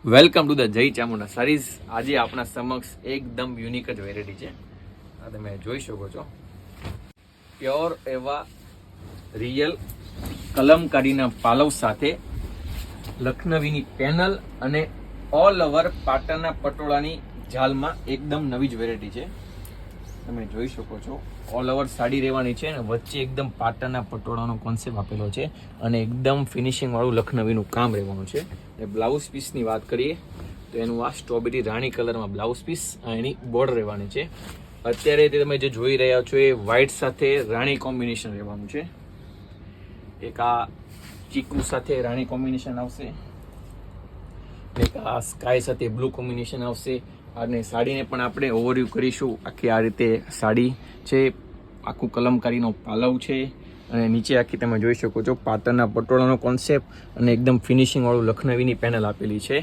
Welcome to the જય Chamunda saris. આજે આપણા સમક્ષ એકદમ યુનિક જ વેરાયટી છે। આ તમે જોઈ શકો છો, પ્યોર એવા રિયલ કલમકારીના પાલવ સાથે લખનવીની પેનલ અને ઓલ ઓવર પાટણના પટોળાની જાલમાં એકદમ નવી જ વેરાયટી છે। તમે જોઈ શકો છો, ઓલ ઓવર સાડી રહેવાની છે અને વચ્ચે એકદમ પાટણના પટોળાનો કોન્સેપ્ટ આપેલો છે અને એકદમ ફિનિશિંગ વાળું લખનવીનું કામ રહેવાનું છે। અને બ્લાઉઝ પીસની વાત કરીએ તો એનું આ સ્ટ્રોબેરી રાણી કલરમાં બ્લાઉઝ પીસ એની બોર્ડર રહેવાની છે। અત્યારે તમે જે જોઈ રહ્યા છો એ વ્હાઇટ સાથે રાણી કોમ્બિનેશન રહેવાનું છે। એક આ ચીકુ સાથે રાણી કોમ્બિનેશન આવશે, એક આ સ્કાય સાથે બ્લુ કોમ્બિનેશન આવશે। અને સાડીને પણ આપણે ઓવરવ્યૂ કરીશું। આખી આ રીતે સાડી છે, આખું કલમકારીનો પાલવ છે અને નીચે આખી તમે જોઈ શકો છો પાટણના પટોળાનો કોન્સેપ્ટ અને એકદમ ફિનિશિંગ વાળું લખનવીની પેનલ આપેલી છે।